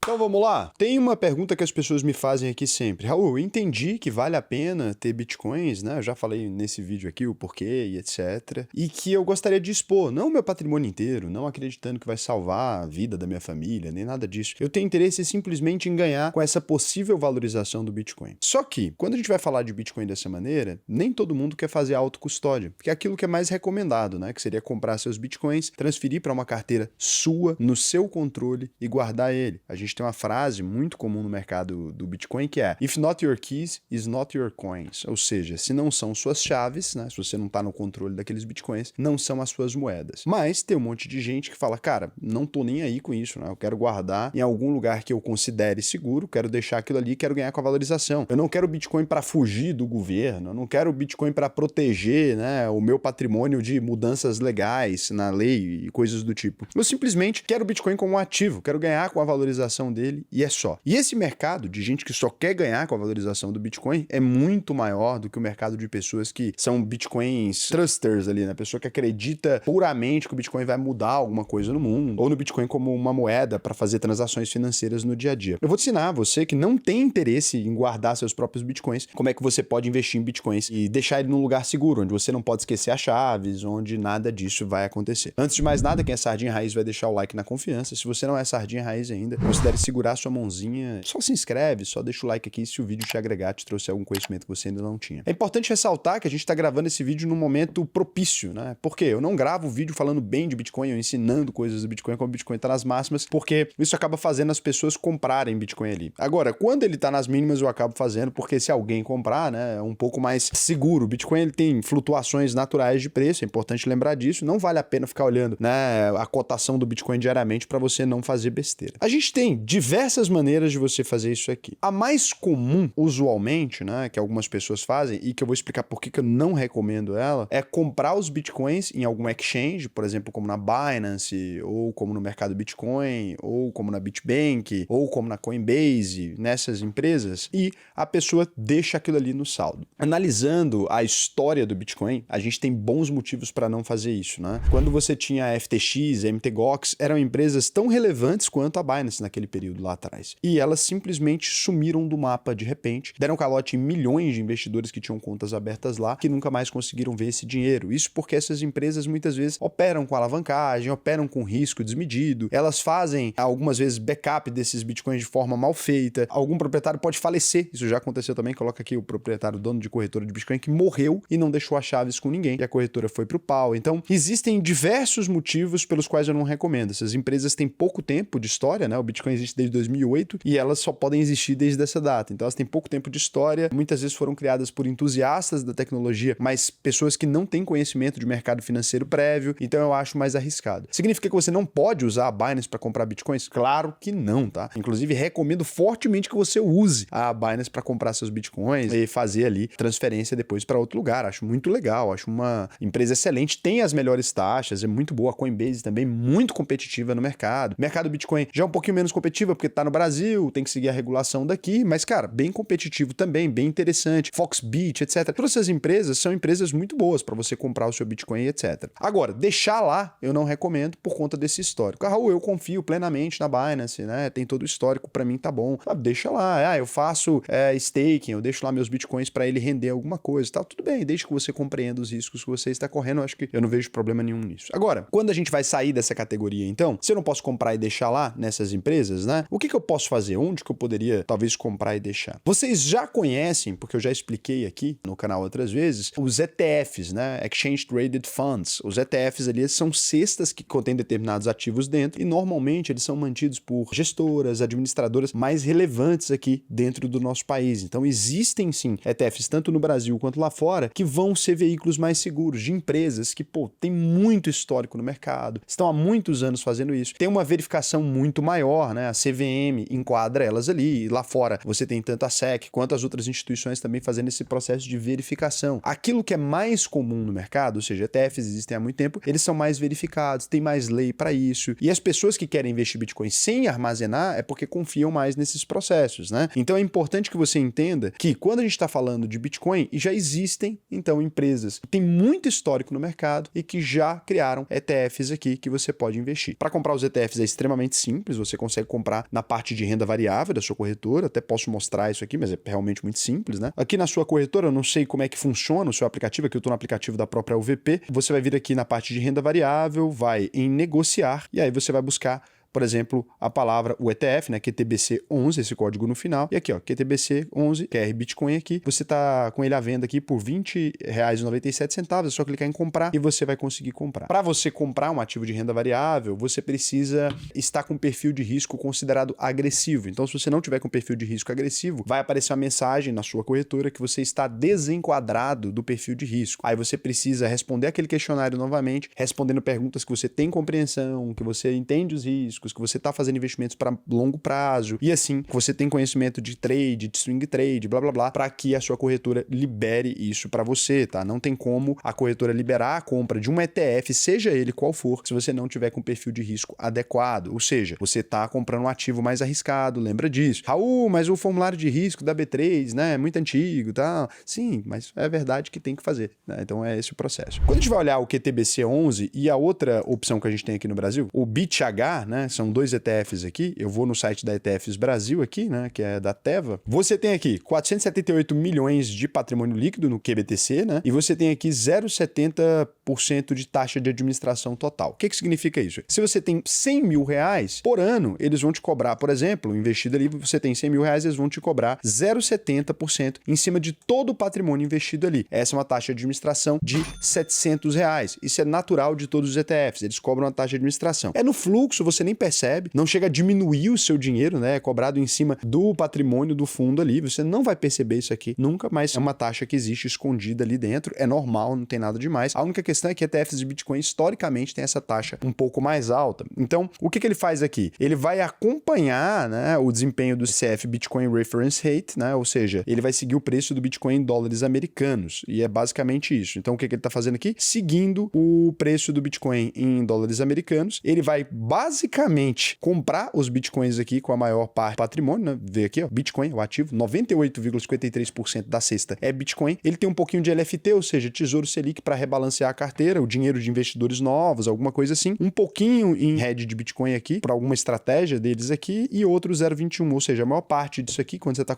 Então vamos lá. Tem uma pergunta que as pessoas me fazem aqui sempre. Raul, eu entendi que vale a pena ter bitcoins, né? Eu já falei nesse vídeo aqui o porquê e etc. E que eu gostaria de expor, não o meu patrimônio inteiro, não acreditando que vai salvar a vida da minha família, nem nada disso. Eu tenho interesse simplesmente em ganhar com essa possível valorização do Bitcoin. Só que, quando a gente vai falar de Bitcoin dessa maneira, nem todo mundo quer fazer autocustódia, que é aquilo que é mais recomendado, né? Que seria comprar seus Bitcoins, transferir para uma carteira sua, no seu controle e guardar ele. A gente tem uma frase muito comum no mercado do Bitcoin que é "If not your keys, is not your coins". Ou seja, se não são suas chaves, né? Se você não está no controle daqueles Bitcoins, não são as suas moedas. Mas tem um monte de gente que fala, cara, não tô nem aí com isso, né? Eu quero guardar em algum lugar que eu considere seguro, quero deixar aquilo ali, quero ganhar com a valorização. Eu não quero Bitcoin para fugir do governo, eu não quero Bitcoin para proteger, né, o meu patrimônio de mudanças legais na lei e coisas do tipo. Eu simplesmente quero Bitcoin como um ativo, quero ganhar com a valorização dele e é só. E esse mercado de gente que só quer ganhar com a valorização do Bitcoin é muito maior do que o mercado de pessoas que são Bitcoins trusters ali, né? Pessoa que acredita puramente que o Bitcoin vai mudar alguma coisa no mundo, ou no Bitcoin como uma moeda para fazer transações financeiras no dia a dia. Eu vou te ensinar, você que não tem interesse em guardar seus próprios Bitcoins, como é que você pode investir em Bitcoins e deixar ele num lugar seguro, onde você não pode esquecer as chaves, onde nada disso vai acontecer. Antes de mais nada, quem é sardinha raiz vai deixar o like na confiança. Se você não é sardinha raiz ainda, considere segurar sua mãozinha, só se inscreve, só deixa o like aqui se o vídeo te agregar, te trouxer algum conhecimento que você ainda não tinha. É importante ressaltar que a gente está gravando esse vídeo num momento propício, né? Porque eu não gravo vídeo falando bem de Bitcoin, ou ensinando coisas do Bitcoin como o Bitcoin tá nas máximas, porque isso acaba fazendo as pessoas comprarem Bitcoin ali. Agora, quando ele tá nas mínimas, eu acabo fazendo, porque se alguém comprar, né, é um pouco mais seguro. O Bitcoin ele tem flutuações naturais de preço, é importante lembrar disso, não vale a pena ficar olhando, né, a cotação do Bitcoin diariamente para você não fazer besteira. A gente tem diversas maneiras de você fazer isso aqui. A mais comum, usualmente, né, que algumas pessoas fazem e que eu vou explicar por que eu não recomendo ela, é comprar os Bitcoins em algum exchange, por exemplo, como na Binance, ou como no mercado Bitcoin, ou como na Bitbank, ou como na Coinbase, nessas empresas, e a pessoa deixa aquilo ali no saldo. Analisando a história do Bitcoin, a gente tem bons motivos para não fazer isso, né? Quando você tinha a FTX, a MTGOX, eram empresas tão relevantes quanto a Binance naquele período lá atrás. E elas simplesmente sumiram do mapa de repente, deram calote em milhões de investidores que tinham contas abertas lá, que nunca mais conseguiram ver esse dinheiro. Isso porque essas empresas muitas vezes operam com alavancagem, operam com risco desmedido, elas fazem algumas vezes backup desses Bitcoins de forma mal feita, algum proprietário pode falecer, isso já aconteceu também, coloca aqui o proprietário, dono de corretora de Bitcoin que morreu e não deixou as chaves com ninguém, e a corretora foi pro pau. Então, existem diversos motivos pelos quais eu não recomendo. Essas empresas têm pouco tempo de história, né? O Bitcoin existe desde 2008 e elas só podem existir desde essa data. Então, elas têm pouco tempo de história, muitas vezes foram criadas por entusiastas da tecnologia, mas pessoas que não têm conhecimento de mercado financeiro prévio, então eu acho mais arriscado. Significa que você não pode usar a Binance para comprar Bitcoins? Claro que não, tá? Inclusive, recomendo fortemente que você use a Binance para comprar seus Bitcoins e fazer ali transferência depois para outro lugar. Acho muito legal, acho uma empresa excelente, tem as melhores taxas, é muito boa. A Coinbase também muito competitiva no mercado. O mercado Bitcoin já é um pouquinho menos competitivo porque tá no Brasil, tem que seguir a regulação daqui, mas cara, bem competitivo também, bem interessante. Foxbit, etc. Todas essas empresas são empresas muito boas para você comprar o seu Bitcoin, etc. Agora, deixar lá eu não recomendo por conta desse histórico. Raul, eu confio plenamente na Binance, né? Tem todo o histórico, para mim tá bom. Deixa lá, eu faço staking, eu deixo lá meus Bitcoins para ele render alguma coisa, tá? Tudo bem, desde que você compreenda os riscos que você está correndo, eu acho que eu não vejo problema nenhum nisso. Agora, quando a gente vai sair dessa categoria, então, se eu não posso comprar e deixar lá nessas empresas, né? O que eu posso fazer? Onde que eu poderia talvez comprar e deixar? Vocês já conhecem, porque eu já expliquei aqui no canal outras vezes, os ETFs, né? Exchange Traded Funds. Os ETFs ali são cestas que contêm determinados ativos dentro e normalmente eles são mantidos por gestoras, administradoras mais relevantes aqui dentro do nosso país. Então existem sim ETFs tanto no Brasil quanto lá fora que vão ser veículos mais seguros de empresas que, tem muito histórico no mercado, estão há muitos anos fazendo isso, tem uma verificação muito maior, né? A CVM enquadra elas ali, e lá fora você tem tanto a SEC quanto as outras instituições também fazendo esse processo de verificação. Aquilo que é mais comum no mercado, ou seja, ETFs existem há muito tempo, eles são mais verificados, tem mais lei para isso, e as pessoas que querem investir Bitcoin sem armazenar é porque confiam mais nesses processos, né? Então é importante que você entenda que quando a gente está falando de Bitcoin, já existem, então, empresas que têm muito histórico no mercado e que já criaram ETFs aqui que você pode investir. Para comprar os ETFs é extremamente simples, você consegue comprar na parte de renda variável da sua corretora. Até posso mostrar isso aqui, mas é realmente muito simples, né? Aqui na sua corretora, eu não sei como é que funciona o seu aplicativo, aqui eu estou no aplicativo da própria UVP. Você vai vir aqui na parte de renda variável, vai em negociar, e aí você vai buscar, por exemplo, a palavra, o ETF, né, QTBC11, esse código no final, e aqui, ó, QTBC11, QR Bitcoin aqui, você tá com ele à venda aqui por R$20,97, é só clicar em comprar e você vai conseguir comprar. Para você comprar um ativo de renda variável, você precisa estar com um perfil de risco considerado agressivo. Então, se você não tiver com perfil de risco agressivo, vai aparecer uma mensagem na sua corretora que você está desenquadrado do perfil de risco. Aí você precisa responder aquele questionário novamente, respondendo perguntas que você tem compreensão, que você entende os riscos, que você está fazendo investimentos para longo prazo e assim, que você tem conhecimento de trade, de swing trade, blá blá blá, para que a sua corretora libere isso para você, tá? Não tem como a corretora liberar a compra de um ETF, seja ele qual for, se você não tiver com perfil de risco adequado, ou seja, você está comprando um ativo mais arriscado, lembra disso. Raul, mas o formulário de risco da B3, né, é muito antigo, tá? Sim, mas é verdade que tem que fazer, né? Então é esse o processo. Quando a gente vai olhar o QTBC11 e a outra opção que a gente tem aqui no Brasil, o BITH, né, são 2 ETFs aqui, eu vou no site da ETFs Brasil aqui, né, que é da Teva. Você tem aqui 478 milhões de patrimônio líquido no QBTC, né, e você tem aqui 0,70% de taxa de administração total. O que significa isso? Se você tem 100 mil reais por ano, eles vão te cobrar, por exemplo, investido ali, você tem 100 mil reais, eles vão te cobrar 0,70% em cima de todo o patrimônio investido ali. Essa é uma taxa de administração de R$700. Isso é natural de todos os ETFs, eles cobram uma taxa de administração. É no fluxo, você nem percebe, não chega a diminuir o seu dinheiro, né? É cobrado em cima do patrimônio do fundo ali, você não vai perceber isso aqui nunca, mas é uma taxa que existe escondida ali dentro, é normal, não tem nada demais. A única questão é que ETFs de Bitcoin historicamente tem essa taxa um pouco mais alta. Então, o que ele faz aqui? Ele vai acompanhar, né, o desempenho do CF Bitcoin Reference Rate, né? Ou seja, ele vai seguir o preço do Bitcoin em dólares americanos, e é basicamente isso. Então, o que ele está fazendo aqui? Seguindo o preço do Bitcoin em dólares americanos, ele vai basicamente comprar os Bitcoins aqui com a maior parte do patrimônio, né? Vê aqui, ó, Bitcoin, o ativo, 98,53% da cesta é Bitcoin. Ele tem um pouquinho de LFT, ou seja, Tesouro Selic para rebalancear a carteira, o dinheiro de investidores novos, alguma coisa assim. Um pouquinho em hedge de Bitcoin aqui, para alguma estratégia deles aqui, e outro 0,21, ou seja, a maior parte disso aqui, quando você está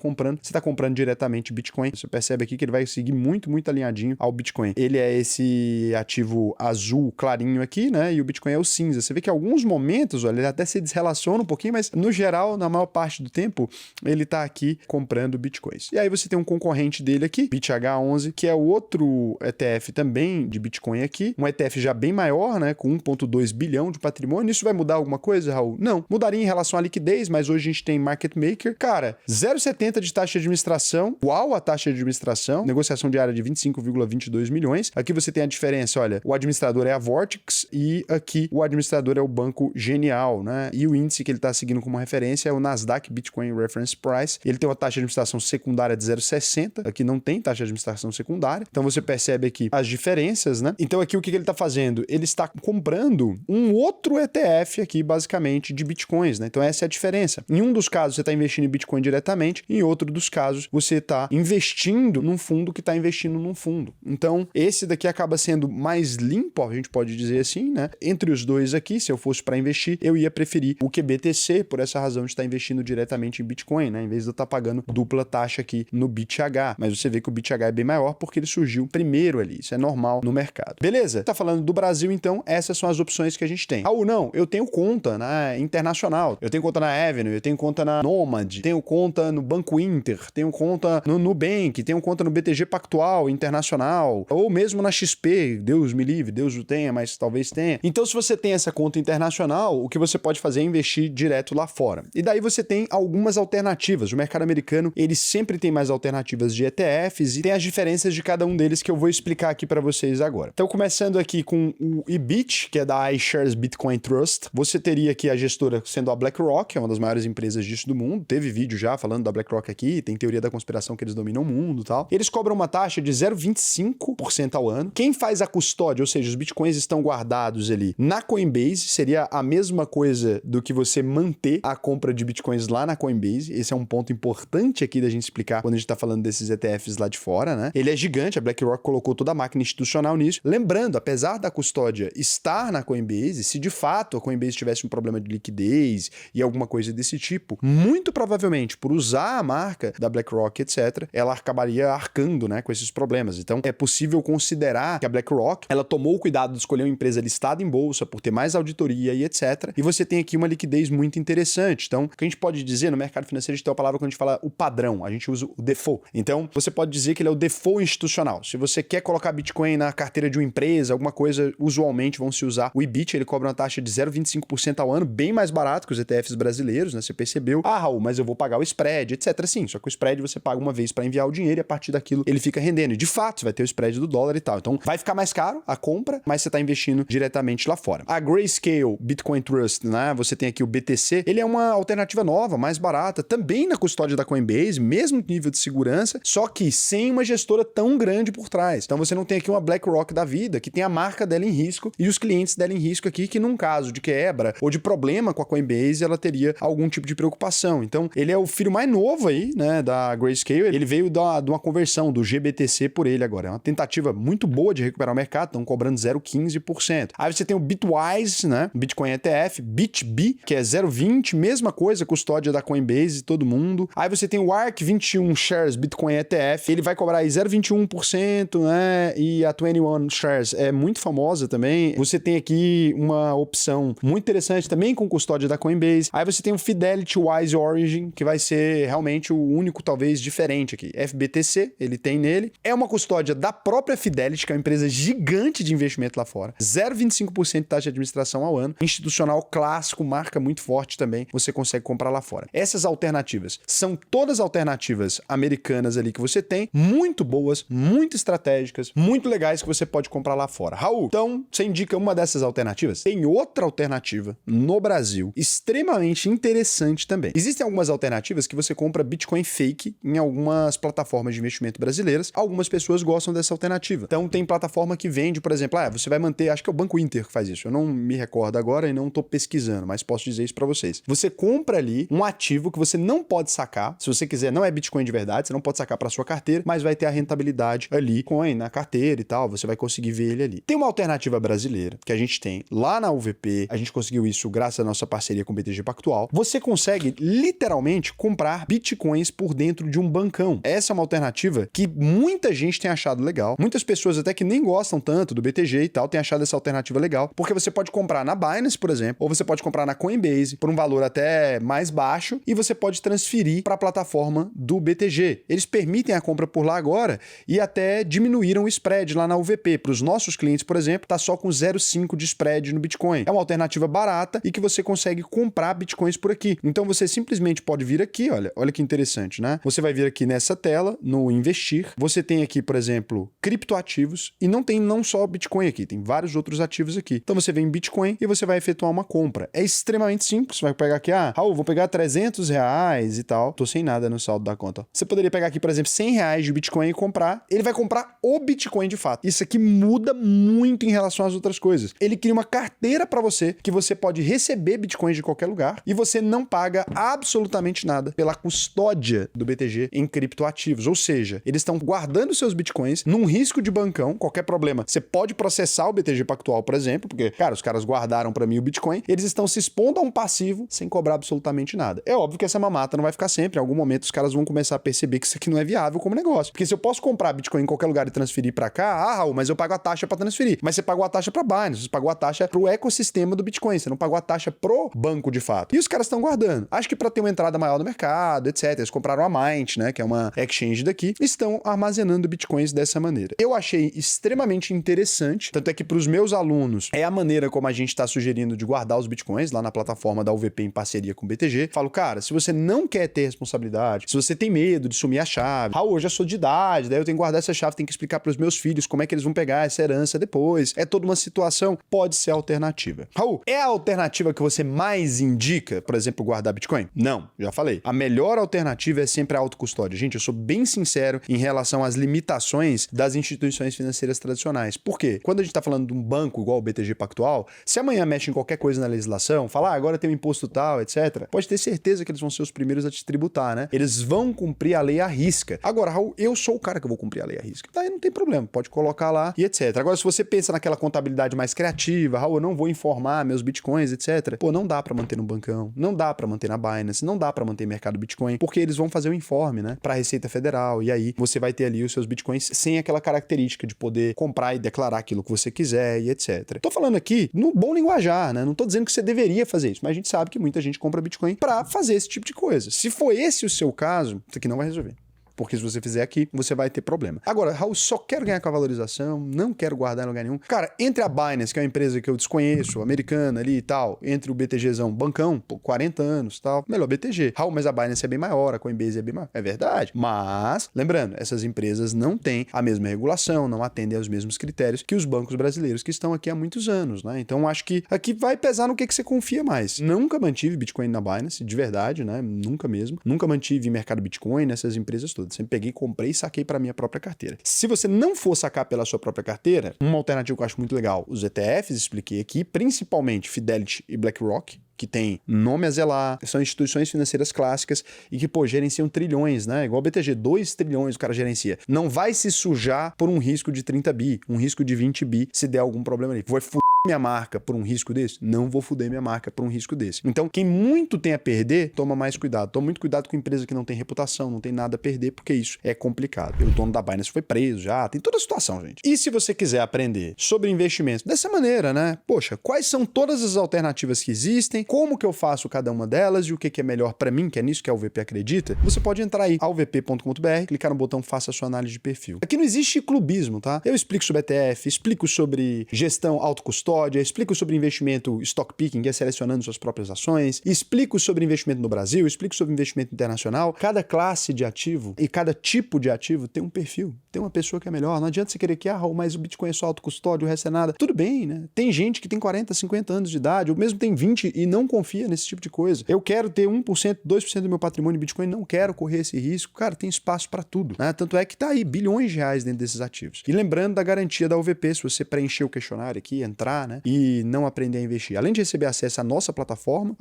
comprando diretamente Bitcoin. Você percebe aqui que ele vai seguir muito, muito alinhadinho ao Bitcoin. Ele é esse ativo azul clarinho aqui, né? E o Bitcoin é o cinza. Você vê que em alguns momentos, olha, ele até se desrelaciona um pouquinho, mas no geral, na maior parte do tempo, ele está aqui comprando Bitcoins. E aí você tem um concorrente dele aqui, BITH11, que é o outro ETF também de Bitcoin aqui, um ETF já bem maior, né? Com 1,2 bilhão de patrimônio. Isso vai mudar alguma coisa, Raul? Não. Mudaria em relação à liquidez, mas hoje a gente tem market maker. Cara, 0,70 de taxa de administração, igual a taxa de administração, negociação diária de 25,22 milhões. Aqui você tem a diferença, olha, o administrador é a Vortex e aqui o administrador é o Banco Genial, né? E o índice que ele está seguindo como referência é o Nasdaq Bitcoin Reference Price. Ele tem uma taxa de administração secundária de 0,60, aqui não tem taxa de administração secundária, então você percebe aqui as diferenças, né? Então aqui o que ele está fazendo? Ele está comprando um outro ETF aqui, basicamente, de Bitcoins, né? Então essa é a diferença. Em um dos casos você está investindo em Bitcoin diretamente, em outro dos casos você está investindo num fundo que está investindo num fundo. Então esse daqui acaba sendo mais limpo, a gente pode dizer assim, né? Entre os dois aqui, se eu fosse para investir, eu ia preferir o QBTC, por essa razão de estar investindo diretamente em Bitcoin, né? Em vez de eu estar pagando dupla taxa aqui no BITH. Mas você vê que o BITH é bem maior porque ele surgiu primeiro ali. Isso é normal no mercado. Beleza? Tá falando do Brasil, então essas são as opções que a gente tem. Raul, não, eu tenho conta na Internacional, eu tenho conta na Avenue, eu tenho conta na Nomad, tenho conta no Banco Inter, tenho conta no Nubank, tenho conta no BTG Pactual Internacional, ou mesmo na XP, Deus me livre, Deus o tenha, mas talvez tenha. Então, se você tem essa conta internacional, o que você pode fazer é investir direto lá fora. E daí você tem algumas alternativas. O mercado americano, ele sempre tem mais alternativas de ETFs e tem as diferenças de cada um deles que eu vou explicar aqui para vocês agora. Então, começando aqui com o IBIT, que é da iShares Bitcoin Trust, você teria aqui a gestora sendo a BlackRock, é uma das maiores empresas disso do mundo. Teve vídeo já falando da BlackRock aqui, tem teoria da conspiração que eles dominam o mundo e tal. Eles cobram uma taxa de 0,25% ao ano. Quem faz a custódia, ou seja, os bitcoins estão guardados ali na Coinbase, seria a mesma coisa coisa do que você manter a compra de bitcoins lá na Coinbase. Esse é um ponto importante aqui da gente explicar quando a gente tá falando desses ETFs lá de fora, né? Ele é gigante, a BlackRock colocou toda a máquina institucional nisso. Lembrando, apesar da custódia estar na Coinbase, se de fato a Coinbase tivesse um problema de liquidez e alguma coisa desse tipo, muito provavelmente por usar a marca da BlackRock, etc., ela acabaria arcando, né, com esses problemas. Então, é possível considerar que a BlackRock, ela tomou o cuidado de escolher uma empresa listada em bolsa por ter mais auditoria e etc., e você tem aqui uma liquidez muito interessante. Então, o que a gente pode dizer no mercado financeiro, a gente tem uma palavra quando a gente fala o padrão, a gente usa o default. Então, você pode dizer que ele é o default institucional. Se você quer colocar Bitcoin na carteira de uma empresa, alguma coisa, usualmente vão se usar o IBIT, ele cobra uma taxa de 0,25% ao ano, bem mais barato que os ETFs brasileiros, né? Você percebeu? Ah, Raul, mas eu vou pagar o spread, etc. Sim, só que o spread você paga uma vez para enviar o dinheiro e a partir daquilo ele fica rendendo. E de fato, você vai ter o spread do dólar e tal. Então, vai ficar mais caro a compra, mas você está investindo diretamente lá fora. A Grayscale Bitcoin Trust, né? Você tem aqui o BTC, ele é uma alternativa nova, mais barata, também na custódia da Coinbase, mesmo nível de segurança, só que sem uma gestora tão grande por trás. Então, você não tem aqui uma BlackRock da vida, que tem a marca dela em risco e os clientes dela em risco aqui, que num caso de quebra ou de problema com a Coinbase, ela teria algum tipo de preocupação. Então, ele é o filho mais novo aí, né, da Grayscale. Ele veio de uma conversão do GBTC por ele agora. É uma tentativa muito boa de recuperar o mercado, estão cobrando 0,15%. Aí você tem o Bitwise, né, Bitcoin ETF, BitB, que é 0,20, mesma coisa, custódia da Coinbase, todo mundo. Aí você tem o ARK21 Shares Bitcoin ETF, ele vai cobrar aí 0,21%, né, e a 21 Shares é muito famosa também. Você tem aqui uma opção muito interessante também com custódia da Coinbase. Aí você tem o Fidelity Wise Origin, que vai ser realmente o único, talvez, diferente aqui. FBTC, ele tem nele. É uma custódia da própria Fidelity, que é uma empresa gigante de investimento lá fora. 0,25% de taxa de administração ao ano. Institucional clássico, marca muito forte também. Você consegue comprar lá fora. Essas alternativas são todas alternativas americanas ali que você tem, muito boas, muito estratégicas, muito legais que você pode comprar lá fora. Raul, então, você indica uma dessas alternativas? Tem outra alternativa no Brasil, extremamente interessante também. Existem algumas alternativas que você compra Bitcoin fake em algumas plataformas de investimento brasileiras. Algumas pessoas gostam dessa alternativa. Então, tem plataforma que vende, por exemplo, você vai manter, acho que é o Banco Inter que faz isso. Eu não me recordo agora e não estou pesquisando, mas posso dizer isso para vocês. Você compra ali um ativo que você não pode sacar. Se você quiser, não é Bitcoin de verdade, você não pode sacar para sua carteira, mas vai ter a rentabilidade ali, coin na carteira e tal, você vai conseguir ver ele ali. Tem uma alternativa brasileira que a gente tem lá na UVP, a gente conseguiu isso graças à nossa parceria com o BTG Pactual. Você consegue literalmente comprar bitcoins por dentro de um bancão. Essa é uma alternativa que muita gente tem achado legal. Muitas pessoas até que nem gostam tanto do BTG e tal, têm achado essa alternativa legal, porque você pode comprar na Binance, por exemplo, ou você pode comprar na Coinbase por um valor até mais baixo e você pode transferir para a plataforma do BTG. Eles permitem a compra por lá agora e até diminuíram o spread lá na UVP. Para os nossos clientes, por exemplo, tá só com 0,5 de spread no Bitcoin. É uma alternativa barata e que você consegue comprar Bitcoins por aqui. Então você simplesmente pode vir aqui, olha que interessante, né? Você vai vir aqui nessa tela, no investir. Você tem aqui, por exemplo, criptoativos e não só Bitcoin aqui, tem vários outros ativos aqui. Então você vem em Bitcoin e você vai efetuar uma compra. É extremamente simples. Você vai pegar aqui, Raul, vou pegar R$300 e tal. Tô sem nada no saldo da conta. Você poderia pegar aqui, por exemplo, R$100 de Bitcoin e comprar. Ele vai comprar o Bitcoin de fato. Isso aqui muda muito em relação às outras coisas. Ele cria uma carteira para você que você pode receber Bitcoins de qualquer lugar e você não paga absolutamente nada pela custódia do BTG em criptoativos. Ou seja, eles estão guardando seus Bitcoins num risco de bancão. Qualquer problema, você pode processar o BTG Pactual, por exemplo, porque, cara, os caras guardaram para mim o Bitcoin, eles estão se expondo a um passivo sem cobrar absolutamente nada. É óbvio que essa mamata não vai ficar sempre. Em algum momento os caras vão começar a perceber que isso aqui não é viável como negócio. Porque se eu posso comprar Bitcoin em qualquer lugar e transferir para cá, Raul, mas eu pago a taxa para transferir. Mas você pagou a taxa para Binance, você pagou a taxa pro ecossistema do Bitcoin, você não pagou a taxa pro banco de fato. E os caras estão guardando. Acho que para ter uma entrada maior no mercado, etc. Eles compraram a Mint, né, que é uma exchange daqui, estão armazenando Bitcoins dessa maneira. Eu achei extremamente interessante, tanto é que para os meus alunos é a maneira como a gente está sugerindo de guardar os Bitcoins lá na plataforma da UVP em parceria com o BTG. Falo, cara, se você não quer ter responsabilidade, se você tem medo de sumir a chave, Raul, eu já sou de idade, daí eu tenho que guardar essa chave, tenho que explicar para os meus filhos como é que eles vão pegar essa herança depois. É toda uma situação, pode ser alternativa. Raul, é a alternativa que você mais indica, por exemplo, guardar Bitcoin? Não, já falei. A melhor alternativa é sempre a autocustódia. Gente, eu sou bem sincero em relação às limitações das instituições financeiras tradicionais. Por quê? Quando a gente está falando de um banco igual o BTG Pactual, se amanhã mexe em qualquer coisa na legislação, falar, agora tem um imposto tal, etc. Pode ter certeza que eles vão ser os primeiros a te tributar, né? Eles vão cumprir a lei à risca. Agora, Raul, eu sou o cara que eu vou cumprir a lei à risca. Daí não tem problema, pode colocar lá e etc. Agora, se você pensa naquela contabilidade mais criativa, Raul, eu não vou informar meus bitcoins, etc. Pô, não dá pra manter no bancão, não dá pra manter na Binance, não dá pra manter mercado Bitcoin, porque eles vão fazer o informe, né, pra Receita Federal, e aí você vai ter ali os seus bitcoins sem aquela característica de poder comprar e declarar aquilo que você quiser e etc. Tô falando aqui no bom linguajar, né, não tô dizendo que você deveria fazer isso, mas a gente sabe que muita gente compra Bitcoin pra fazer esse tipo de coisa. Se for esse o seu caso, isso aqui não vai resolver. Porque se você fizer aqui, você vai ter problema. Agora, Raul, só quero ganhar com a valorização, não quero guardar em lugar nenhum. Cara, entre a Binance, que é uma empresa que eu desconheço, americana ali e tal, entre o BTGzão, bancão, pô, 40 anos e tal, melhor BTG. Raul, mas a Binance é bem maior, a Coinbase é bem maior. É verdade. Mas, lembrando, essas empresas não têm a mesma regulação, não atendem aos mesmos critérios que os bancos brasileiros que estão aqui há muitos anos, né? Então, acho que aqui vai pesar no que você confia mais. Nunca mantive Bitcoin na Binance, de verdade, né? Nunca mesmo. Nunca mantive mercado Bitcoin nessas empresas todas. Sempre peguei, comprei e saquei para minha própria carteira. Se você não for sacar pela sua própria carteira, uma alternativa que eu acho muito legal, os ETFs, expliquei aqui, principalmente Fidelity e BlackRock, que tem nome a zelar, são instituições financeiras clássicas e que, pô, gerenciam trilhões, né? Igual o BTG, 2 trilhões o cara gerencia. Não vai se sujar por um risco de 30 bi, um risco de 20 bi, se der algum problema ali. Vai minha marca por um risco desse? Não vou fuder minha marca por um risco desse. Então, quem muito tem a perder, toma mais cuidado. Toma muito cuidado com empresa que não tem reputação, não tem nada a perder, porque isso é complicado. O dono da Binance foi preso já, tem toda a situação, gente. E se você quiser aprender sobre investimentos dessa maneira, né? Poxa, quais são todas as alternativas que existem, como que eu faço cada uma delas e o que é melhor para mim, que é nisso que a UVP acredita, você pode entrar aí, alvp.com.br, clicar no botão Faça sua análise de perfil. Aqui não existe clubismo, tá? Eu explico sobre ETF, explico sobre gestão autocustódia, explico sobre investimento stock picking, que é selecionando suas próprias ações, explico sobre investimento no Brasil, explico sobre investimento internacional. Cada classe de ativo e cada tipo de ativo tem um perfil, tem uma pessoa que é melhor. Não adianta você querer que, mas o Bitcoin é só autocustódia, o resto é nada. Tudo bem, né? Tem gente que tem 40, 50 anos de idade, ou mesmo tem 20 e não confia nesse tipo de coisa. Eu quero ter 1%, 2% do meu patrimônio em Bitcoin, não quero correr esse risco. Cara, tem espaço para tudo, né? Tanto é que tá aí bilhões de reais dentro desses ativos. E lembrando da garantia da UVP, se você preencher o questionário aqui, entrar, né, e não aprender a investir. Além de receber acesso à nossa plataforma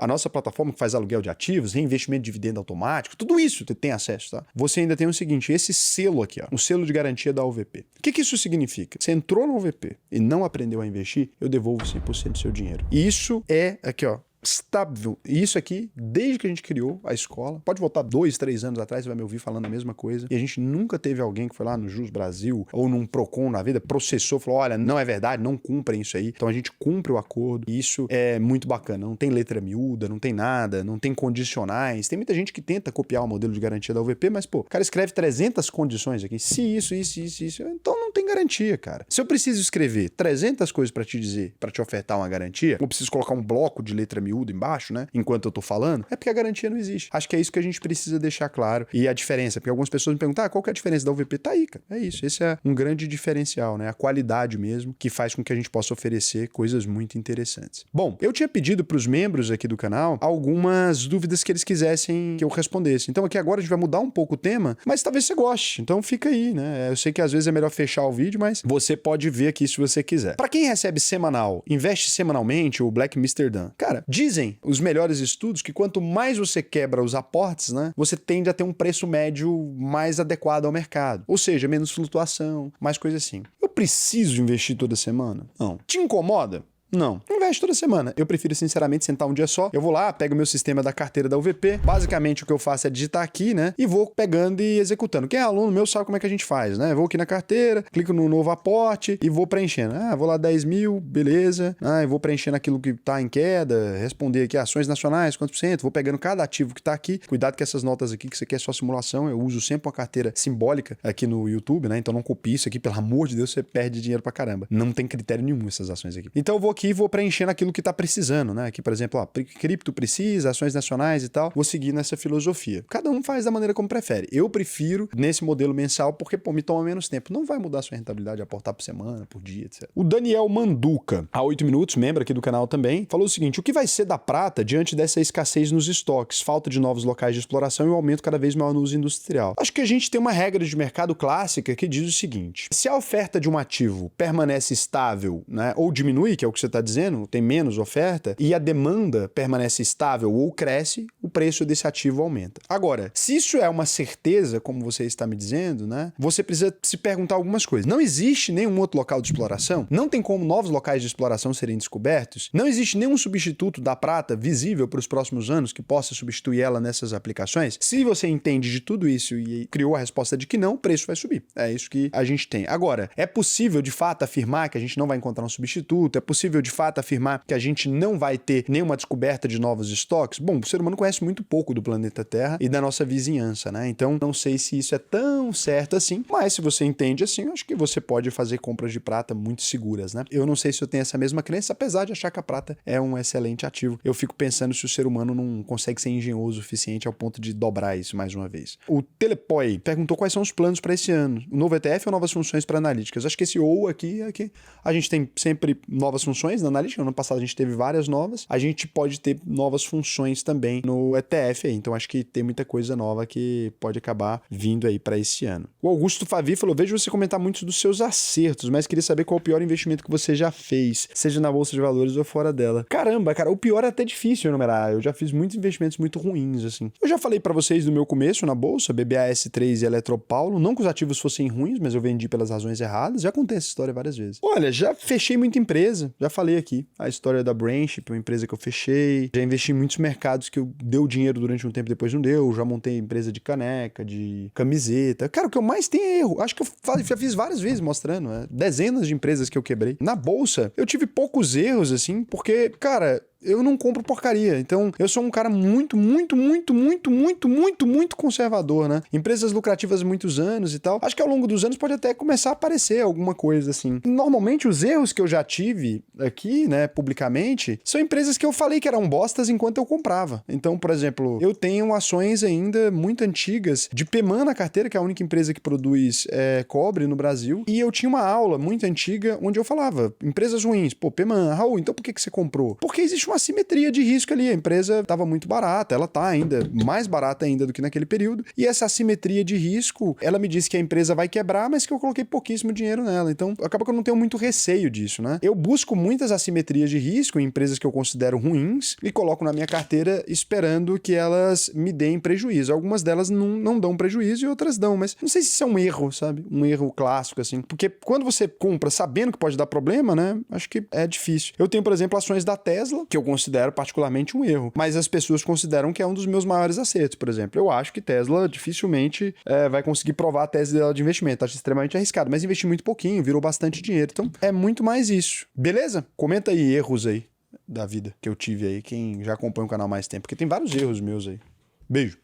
que faz aluguel de ativos, reinvestimento de dividendo automático, tudo isso você tem acesso, tá? Você ainda tem o seguinte, esse selo aqui, ó, o selo de garantia da UVP. O que isso significa? Você entrou na UVP e não aprendeu a investir, eu devolvo 100% do seu dinheiro. E isso é aqui, ó, estável. E isso aqui, desde que a gente criou a escola, pode voltar 2, 3 anos atrás, você vai me ouvir falando a mesma coisa, e a gente nunca teve alguém que foi lá no Jus Brasil ou num Procon na vida, processou, falou, olha, não é verdade, não cumprem isso aí. Então a gente cumpre o acordo, e isso é muito bacana. Não tem letra miúda, não tem nada, não tem condicionais. Tem muita gente que tenta copiar o modelo de garantia da UVP, mas, pô, o cara escreve 300 condições aqui, se isso, então não tem garantia, cara. Se eu preciso escrever 300 coisas pra te dizer, pra te ofertar uma garantia, ou preciso colocar um bloco de letra miúda embaixo, né? Enquanto eu tô falando, é porque a garantia não existe. Acho que é isso que a gente precisa deixar claro. E a diferença, porque algumas pessoas me perguntam, qual que é a diferença da UVP? Tá aí, cara. É isso. Esse é um grande diferencial, né? A qualidade mesmo, que faz com que a gente possa oferecer coisas muito interessantes. Bom, eu tinha pedido pros membros aqui do canal algumas dúvidas que eles quisessem que eu respondesse. Então aqui agora a gente vai mudar um pouco o tema, mas talvez você goste. Então fica aí, né? Eu sei que às vezes é melhor fechar o vídeo, mas você pode ver aqui se você quiser. Para quem recebe semanal, investe semanalmente, o Black Mr. Dan. Cara, dizem os melhores estudos que quanto mais você quebra os aportes, né, você tende a ter um preço médio mais adequado ao mercado. Ou seja, menos flutuação, mais coisa assim. Eu preciso investir toda semana? Não. Te incomoda? Não. Investe toda semana. Eu prefiro, sinceramente, sentar um dia só. Eu vou lá, pego o meu sistema da carteira da UVP. Basicamente, o que eu faço é digitar aqui, né? E vou pegando e executando. Quem é aluno meu sabe como é que a gente faz, né? Eu vou aqui na carteira, clico no novo aporte e vou preenchendo. Vou lá 10 mil, beleza. Eu vou preenchendo aquilo que tá em queda, responder aqui ações nacionais, quantos por cento. Vou pegando cada ativo que tá aqui. Cuidado com essas notas aqui, que isso aqui é só simulação. Eu uso sempre uma carteira simbólica aqui no YouTube, né? Então não copie isso aqui, pelo amor de Deus, você perde dinheiro pra caramba. Não tem critério nenhum essas ações aqui. Então eu vou aqui e vou preenchendo aquilo que tá precisando, né? Aqui, por exemplo, cripto precisa, ações nacionais e tal. Vou seguir nessa filosofia. Cada um faz da maneira como prefere. Eu prefiro nesse modelo mensal porque, pô, me toma menos tempo. Não vai mudar a sua rentabilidade, aportar por semana, por dia, etc. O Daniel Manduca, há 8 minutos, membro aqui do canal também, falou o seguinte: o que vai ser da prata diante dessa escassez nos estoques, falta de novos locais de exploração e o aumento cada vez maior no uso industrial? Acho que a gente tem uma regra de mercado clássica que diz o seguinte: se a oferta de um ativo permanece estável, né, ou diminui, que é o que você está dizendo, tem menos oferta, e a demanda permanece estável ou cresce, o preço desse ativo aumenta. Agora, se isso é uma certeza, como você está me dizendo, né, você precisa se perguntar algumas coisas. Não existe nenhum outro local de exploração? Não tem como novos locais de exploração serem descobertos? Não existe nenhum substituto da prata visível para os próximos anos que possa substituir ela nessas aplicações? Se você entende de tudo isso e criou a resposta de que não, o preço vai subir. É isso que a gente tem. Agora, é possível de fato afirmar que a gente não vai encontrar um substituto? É possível de fato afirmar que a gente não vai ter nenhuma descoberta de novos estoques? Bom, o ser humano conhece muito pouco do planeta Terra e da nossa vizinhança, né? Então, não sei se isso é tão certo assim, mas se você entende assim, eu acho que você pode fazer compras de prata muito seguras, né? Eu não sei se eu tenho essa mesma crença, apesar de achar que a prata é um excelente ativo. Eu fico pensando se o ser humano não consegue ser engenhoso o suficiente ao ponto de dobrar isso mais uma vez. O Telepoi perguntou quais são os planos para esse ano. O novo ETF ou novas funções para analíticas? Acho que esse ou aqui é que a gente tem sempre novas funções na analítica. No ano passado a gente teve várias novas. A gente pode ter novas funções também no ETF aí. Então acho que tem muita coisa nova que pode acabar vindo aí para esse ano. O Augusto Favi falou: vejo você comentar muitos dos seus acertos, mas queria saber qual o pior investimento que você já fez, seja na bolsa de valores ou fora dela. Caramba, cara, o pior é até difícil enumerar. Eu já fiz muitos investimentos muito ruins, assim. Eu já falei para vocês do meu começo na bolsa, BBAS3 e Eletropaulo. Não que os ativos fossem ruins, mas eu vendi pelas razões erradas. Já contei essa história várias vezes. Olha, já fechei muita empresa. Já falei aqui. A história da Brainship, uma empresa que eu fechei. Já investi em muitos mercados que eu deu dinheiro durante um tempo, depois não deu. Já montei empresa de caneca, de camiseta. Cara, o que eu mais tenho é erro. Acho que eu já fiz várias vezes mostrando. Dezenas de empresas que eu quebrei. Na bolsa, eu tive poucos erros, assim, porque, cara, eu não compro porcaria. Então, eu sou um cara muito conservador, né? Empresas lucrativas há muitos anos e tal. Acho que ao longo dos anos pode até começar a aparecer alguma coisa assim. Normalmente, os erros que eu já tive aqui, né, publicamente, são empresas que eu falei que eram bostas enquanto eu comprava. Então, por exemplo, eu tenho ações ainda muito antigas de Peman na carteira, que é a única empresa que produz cobre no Brasil. E eu tinha uma aula muito antiga onde eu falava, empresas ruins. Pô, Peman, Raul, então por que você comprou? Porque existe uma assimetria de risco ali. A empresa estava muito barata, ela está ainda mais barata ainda do que naquele período. E essa assimetria de risco, ela me disse que a empresa vai quebrar, mas que eu coloquei pouquíssimo dinheiro nela. Então, acaba que eu não tenho muito receio disso, né? Eu busco muitas assimetrias de risco em empresas que eu considero ruins e coloco na minha carteira esperando que elas me deem prejuízo. Algumas delas não dão prejuízo e outras dão, mas não sei se isso é um erro, sabe? Um erro clássico, assim. Porque quando você compra sabendo que pode dar problema, né? Acho que é difícil. Eu tenho, por exemplo, ações da Tesla, que eu considero particularmente um erro, mas as pessoas consideram que é um dos meus maiores acertos, por exemplo. Eu acho que Tesla dificilmente vai conseguir provar a tese dela de investimento. Acho extremamente arriscado, mas investi muito pouquinho, virou bastante dinheiro. Então, é muito mais isso. Beleza? Comenta aí erros aí da vida que eu tive aí, quem já acompanha o canal há mais tempo, porque tem vários erros meus aí. Beijo.